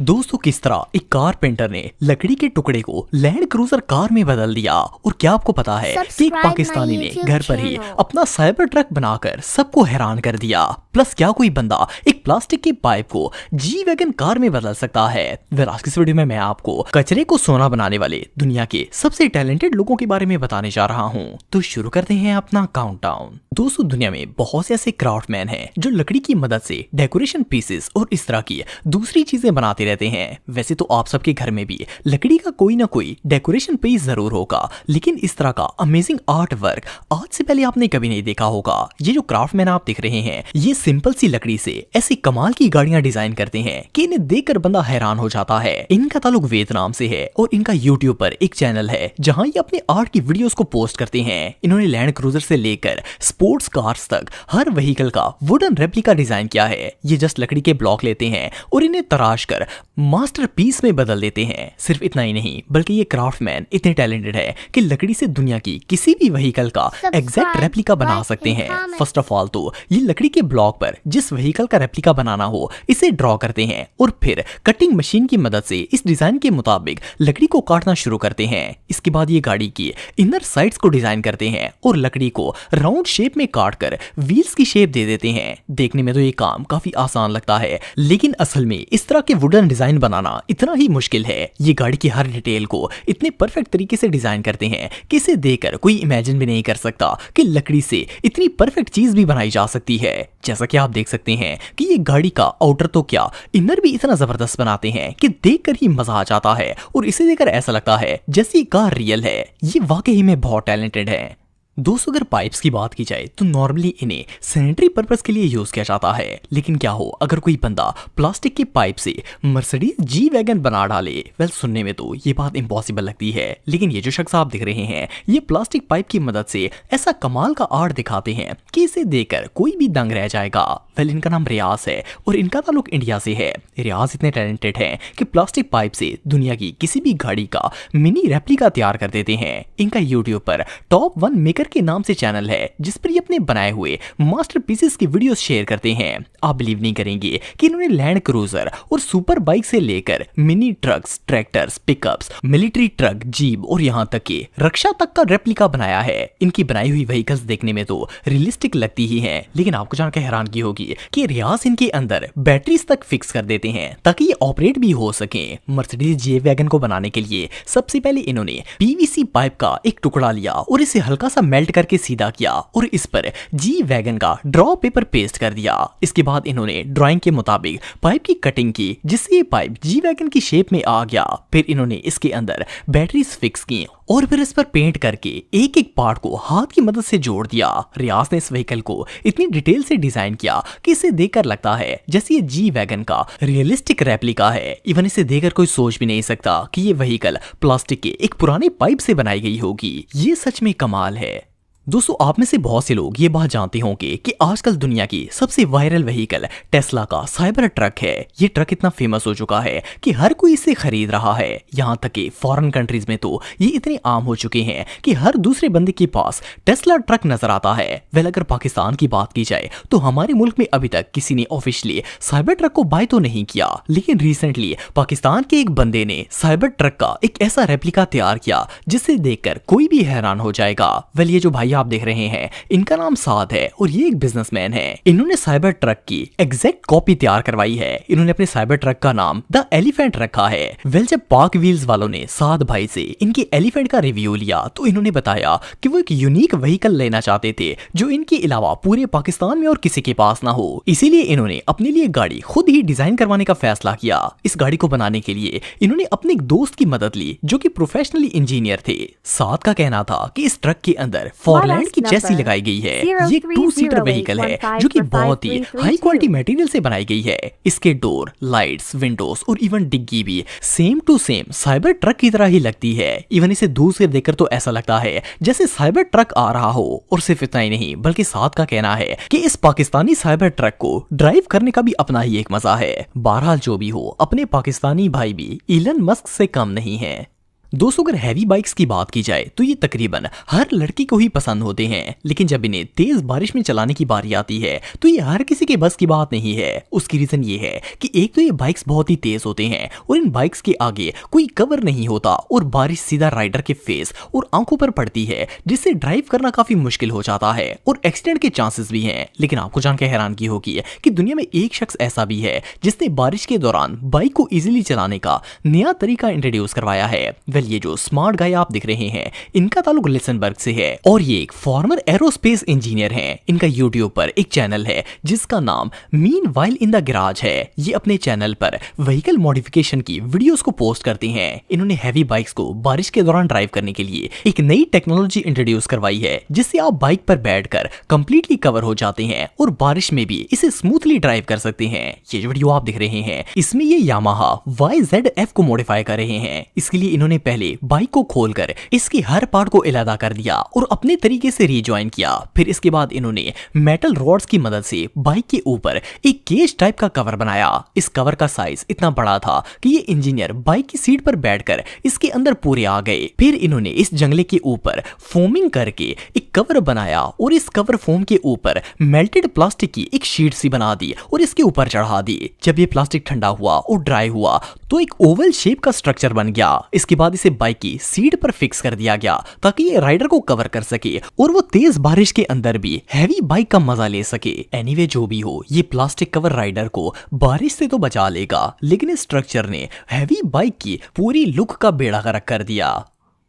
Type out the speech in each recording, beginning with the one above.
दोस्तों, किस तरह एक कारपेंटर ने लकड़ी के टुकड़े को लैंड क्रूजर कार में बदल दिया। और क्या आपको पता है कि एक पाकिस्तानी ने घर पर ही अपना साइबर ट्रक बनाकर सबको हैरान कर दिया। प्लस क्या कोई बंदा एक प्लास्टिक की पाइप को जी वैगन कार में बदल सकता है? आज की इस वीडियो में मैं आपको कचरे को सोना बनाने वाले दुनिया के सबसे टैलेंटेड लोगों के बारे में बताने जा रहा हूँ। तो शुरू करते हैं अपना काउंटडाउन। दोस्तों, दुनिया में बहुत से ऐसे क्राफ्टमैन हैं जो लकड़ी की मदद से डेकोरेशन पीसेस और इस तरह की दूसरी चीजें बनाते रहते हैं। वैसे तो आप सबके घर में भी लकड़ी का कोई ना कोई डेकोरेशन पीस जरूर होगा, लेकिन इस तरह का अमेजिंग आर्ट वर्क आज से पहले आपने कभी नहीं देखा होगा। ये जो क्राफ्टमैन आप देख रहे हैं, ये सिंपल सी लकड़ी से ऐसी कमाल की गाड़ियां डिजाइन करते हैं कि इन्हें देखकर बंदा हैरान हो जाता है। इनका ताल्लुक वियतनाम से है और इनका यूट्यूब पर एक चैनल है जहां ये अपने आर्ट की वीडियोस को पोस्ट करते हैं। इन्होंने लैंड क्रूजर से लेकर स्पोर्ट्स कार्स तक हर व्हीकल का वुडन रेप्लिका डिजाइन किया है। ये जस्ट लकड़ी के ब्लॉक लेते हैं और इन्हें तराश कर मास्टरपीस में बदल देते हैं। सिर्फ इतना ही नहीं, बल्कि ये क्राफ्टमैन इतने टैलेंटेड है कि लकड़ी से दुनिया की किसी भी व्हीकल का एग्जैक्ट रेप्लिका बना सकते हैं। फर्स्ट ऑफ ऑल तो ये लकड़ी के ब्लॉक पर जिस व्हीकल का रेप्लिका बनाना हो इसे ड्रॉ करते हैं और फिर कटिंग मशीन की मदद से इस डिजाइन के मुताबिक लकड़ी को काटना शुरू करते हैं। इसके बाद ये गाड़ी की इनर साइड्स को डिजाइन करते हैं और लकड़ी को राउंड शेप में काटकर व्हील्स की शेप दे देते हैं। देखने में तो ये काम काफी आसान लगता है, लेकिन असल में इस तरह के वुडन डिजाइन बनाना इतना ही मुश्किल है। ये गाड़ी की हर डिटेल को इतने परफेक्ट तरीके से डिजाइन करते हैं कि इसे देखकर कोई इमेजिन भी नहीं कर सकता कि लकड़ी से इतनी परफेक्ट चीज भी बनाई जा सकती है। जैसा कि आप देख सकते हैं कि ये गाड़ी का आउटर तो क्या, इनर भी इतना जबरदस्त बनाते हैं कि देखकर ही मजा आ जाता है और इसे देखकर ऐसा लगता है जैसे ये कार रियल है। ये वाकई में बहुत टैलेंटेड है। दोस्तों, अगर पाइप्स की बात की जाए तो नॉर्मली इन्हें सैनिटरी पर्पस के लिए यूज किया जाता है, लेकिन क्या हो अगर कोई बंदा प्लास्टिक की पाइप से मर्सिडीज जी वैगन बना डाले। सुनने में तो ये बात इम्पॉसिबल लगती है, लेकिन ये जो शख्स आप दिख रहे हैं ये प्लास्टिक पाइप की मदद से ऐसा कमाल का आर्ट दिखाते हैं कि इसे देखकर कोई भी दंग रह जाएगा। इनका नाम रियाज है और इनका ताल्लुक इंडिया से है। रियाज इतने टैलेंटेड हैं कि प्लास्टिक पाइप से दुनिया की किसी भी गाड़ी का मिनी रेप्लिका तैयार कर देते हैं। इनका यूट्यूब पर टॉप 1 मेकर के नाम से चैनल है जिस पर ये अपने बनाए हुए मास्टरपीसेस की वीडियोस शेयर करते हैं। आप बिलीव नहीं करेंगे कि इन्होंने लैंड क्रूजर और सुपर बाइक से लेकर mini trucks, tractors, pickups, military truck, jeep और यहाँ तक कि रक्षा तक का रेप्लिका बनाया है। इनकी बनाई हुई व्हीकल्स देखने में तो रियलिस्टिक लगती ही हैं, लेकिन आपको जानकर हैरानगी होगी कि रियाज इनके अंदर बैटरीज तक फिक्स कर देते हैं ताकि ये ऑपरेट भी हो सके। मर्सिडीज जी वैगन को बनाने के लिए सबसे पहले इन्होंने पीवीसी पाइप का एक टुकड़ा लिया और इसे हल्का सा मेल्ट करके सीधा किया और इस पर जी वैगन का ड्रॉ पेपर पेस्ट कर दिया। इसके बाद इन्होंने ड्राइंग के मुताबिक पाइप की कटिंग की जिससे ये पाइप जी वैगन की शेप में आ गया। फिर इन्होंने इसके अंदर बैटरीज फिक्स की और फिर इस पर पेंट करके एक एक पार्ट को हाथ की मदद से जोड़ दिया। रियाज ने इस व्हीकल को इतनी डिटेल से डिजाइन किया कि इसे देखकर लगता है जैसे ये जी वैगन का रियलिस्टिक रेप्लिका है। इवन इसे देखकर कोई सोच भी नहीं सकता कि ये व्हीकल प्लास्टिक के एक पुराने पाइप से बनाई गई होगी। ये सच में कमाल है। दोस्तों, आप में से बहुत से लोग ये बात जानते होंगे कि आजकल दुनिया की सबसे वायरल व्हीकल टेस्ला का साइबर ट्रक है। ये ट्रक इतना फेमस हो चुका है कि हर कोई इसे खरीद रहा है। यहाँ तक कि फॉरेन कंट्रीज में तो ये इतने आम हो चुके हैं कि हर दूसरे बंदे के पास टेस्ला ट्रक नजर आता है। अगर पाकिस्तान की बात की जाए तो हमारे मुल्क में अभी तक किसी ने ऑफिशियली साइबर ट्रक को बाय तो नहीं किया, लेकिन रिसेंटली पाकिस्तान के एक बंदे ने साइबर ट्रक का एक ऐसा रेप्लिका तैयार किया जिसे देखकर कोई भी हैरान हो जाएगा। ये जो भाई आप देख रहे हैं इनका नाम साद है और ये एक बिजनेसमैन है। इन्होंने साइबर ट्रक की एग्जैक्ट कॉपी तैयार करवाई है। इन्होंने अपने साइबर ट्रक का नाम द एलिफेंट रखा है। जब पाक व्हील्स वालों ने साद भाई से इनके एलिफेंट का रिव्यू लिया तो इन्होंने बताया कि वो एक यूनिक व्हीकल लेना चाहते थे जो इनके अलावा पूरे पाकिस्तान में और किसी के पास ना हो। इसीलिए इन्होंने अपने लिए गाड़ी खुद ही डिजाइन करवाने का फैसला किया। इस गाड़ी को बनाने के लिए इन्होंने अपने एक दोस्त की मदद ली जो कि प्रोफेशनली इंजीनियर थे। साद का कहना था कि इस ट्रक के अंदर फॉरलैंड की चेसी लगाई गई है। ये 2 सीटर व्हीकल है जो कि बहुत ही हाई क्वालिटी मटेरियल से बनाई गई है। इसके डोर, लाइट्स, विंडोज और इवन डिग्गी भी same to same cyber truck की तरह ही लगती है। इवन इसे दूर से देखकर तो ऐसा लगता है जैसे साइबर ट्रक आ रहा हो। और सिर्फ इतना ही नहीं, बल्कि साथ का कहना है कि इस पाकिस्तानी साइबर ट्रक को ड्राइव करने का भी अपना ही एक मजा है। बहरहाल जो भी हो, अपने पाकिस्तानी भाई भी इलन मस्क से कम नहीं है। दोस्तों अगर हैवी बाइक्स की बात की जाए तो ये तकरीबन हर लड़की को ही पसंद होते हैं, लेकिन जब इन्हें तेज बारिश में चलाने की बारी आती है तो ये हर किसी के बस की बात नहीं है। उसकी रीजन ये है कि एक तो ये बाइक्स बहुत ही तेज होते हैं और इन बाइक्स के आगे कोई कवर नहीं होता और बारिश सीधा राइडर के फेस और आंखों पर पड़ती है, जिससे ड्राइव करना काफी मुश्किल हो जाता है और एक्सीडेंट के चांसेस भी हैं। लेकिन आपको जानकर हैरानगी होगी कि दुनिया में एक शख्स ऐसा भी है जिसने बारिश के दौरान बाइक को इजीली चलाने का नया तरीका इंट्रोड्यूस करवाया है। ये जो स्मार्ट गाय आप दिख रहे हैं इनका ताल्लुक लिसनबर्ग से है और ये एक फॉर्मर एरोस्पेस इंजीनियर हैं। इनका यूट्यूब पर एक चैनल है जिसका नाम mean while in the garage है। ये अपने चैनल पर व्हीकल मॉडिफिकेशन की वीडियोस को पोस्ट करते हैं। इन्होंने हैवी बाइक्स को बारिश के दौरान ड्राइव करने के लिए एक नई टेक्नोलॉजी इंट्रोड्यूस करवाई है, जिससे आप बाइक पर बैठकर कंप्लीटली कवर हो जाते हैं और बारिश में भी इसे स्मूथली ड्राइव कर सकते हैं। ये जो वीडियो आप दिख रहे हैं इसमें ये यामाहा YZF को मॉडिफाई कर रहे हैं। इसके लिए इन्होंने पहले बाइक को खोलकर इसके हर पार्ट को अलग कर दिया और अपने तरीके से रीजॉइन किया। फिर इसके बाद इन्होंने मेटल रॉड्स की मदद से बाइक के ऊपर एक केज टाइप का कवर बनाया। इस कवर का साइज इतना बड़ा था कि ये इंजीनियर बाइक की सीट पर बैठकर इसके अंदर पूरे आ गए। फिर इन्होंने इस जंगले के ऊपर फोमिंग करके एक कवर बनाया और इस कवर फोम के ऊपर मेल्टेड प्लास्टिक की एक शीट सी बना दी और इसके ऊपर चढ़ा दी। जब ये प्लास्टिक ठंडा हुआ और ड्राई हुआ तो एक ओवल शेप का स्ट्रक्चर बन गया। इसके बाद इसे बाइक की सीट पर फिक्स कर दिया गया ताकि ये राइडर को कवर कर सके और वो तेज बारिश के अंदर भी हैवी बाइक का मजा ले सके। एनीवे जो भी हो, ये प्लास्टिक कवर राइडर को बारिश से तो बचा लेगा, लेकिन इस स्ट्रक्चर ने हैवी बाइक की पूरी लुक का बेड़ा गर्क कर दिया।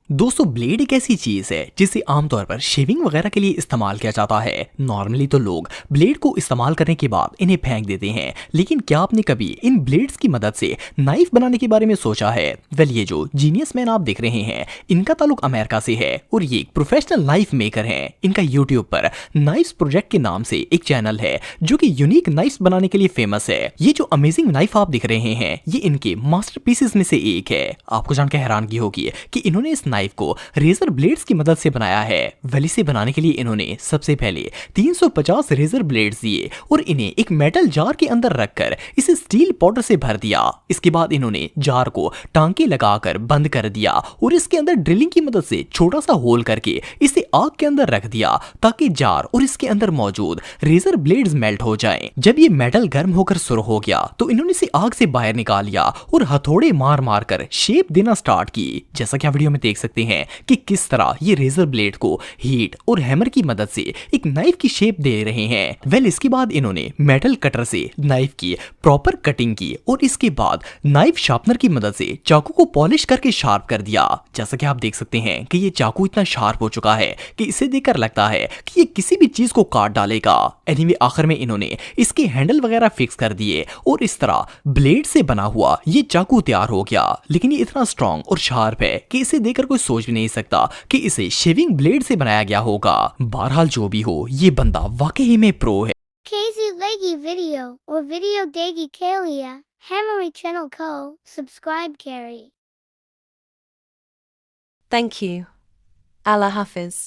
दोस्तों ब्लेड एक ऐसी चीज है जिसे आमतौर पर शेविंग वगैरह के लिए इस्तेमाल किया जाता है। नॉर्मली तो लोग ब्लेड को इस्तेमाल करने के बाद इन्हें फेंक देते हैं, लेकिन क्या आपने कभी इन ब्लेड्स की मदद से नाइफ बनाने के बारे में सोचा है? वेल, ये जो जीनियस मैन आप देख रहे हैं इनका ताल्लुक अमेरिका से है और ये एक प्रोफेशनल नाइफ मेकर है। इनका यूट्यूब पर नाइफ्स प्रोजेक्ट के नाम से एक चैनल है जो कि यूनिक नाइफ्स बनाने के लिए फेमस है। ये जो अमेजिंग नाइफ आप दिख रहे हैं ये इनके मास्टरपीसेस में से एक है। आपको जानकर हैरानगी होगी कि इन्होंने इस नाइफ को रेजर ब्लेड्स की मदद से बनाया है। वेल, इसे बनाने के लिए इन्होंने सबसे पहले 350 रेजर ब्लेड्स दिए और इन्हें एक मेटल जार के अंदर रखकर इसे स्टील पाउडर से भर दिया। इसके बाद इन्होंने जार को टांके लगाकर बंद कर दिया और इसके अंदर ड्रिलिंग की मदद से छोटा सा होल करके इसे आग के अंदर रख दिया ताकि जार और इसके अंदर मौजूद रेजर ब्लेड्स मेल्ट हो जाएं। जब ये मेटल गर्म होकर सुरख हो गया तो इन्होंने इसे आग से बाहर निकाल लिया और हथौड़े मार मार कर शेप देना स्टार्ट की। जैसा कि आप वीडियो में देख सकते हैं कि किस तरह ये रेजर ब्लेड को हीट और हैमर की मदद से एक नाइफ की शेप दे रहे हैं। वेल, इसके बाद इन्होंने मेटल कटर से नाइफ की प्रॉपर कटिंग की और इसके बाद नाइफ शार्पनर की मदद से चाकू को पॉलिश करके शार्प कर दिया। जैसा कि आप देख सकते हैं कि ये चाकू इतना शार्प हो चुका है कि इसे देखकर लगता है कि ये किसी भी चीज को काट डालेगा। एनीवे, आखिर में इन्होंने इसके हैंडल वगैरह फिक्स कर दिए और इस तरह ब्लेड से बना हुआ ये चाकू तैयार हो गया। लेकिन ये इतना स्ट्रॉन्ग और शार्प है कि इसे देखकर कोई सोच भी नहीं सकता कि इसे शेविंग ब्लेड से बनाया गया होगा। बहरहाल जो भी हो, ये बंदा वाकई में प्रो है। Casey Leggy video or video Degi Kalia, Hammery channel co, subscribe Carrie. Thank you. Allah Hafiz.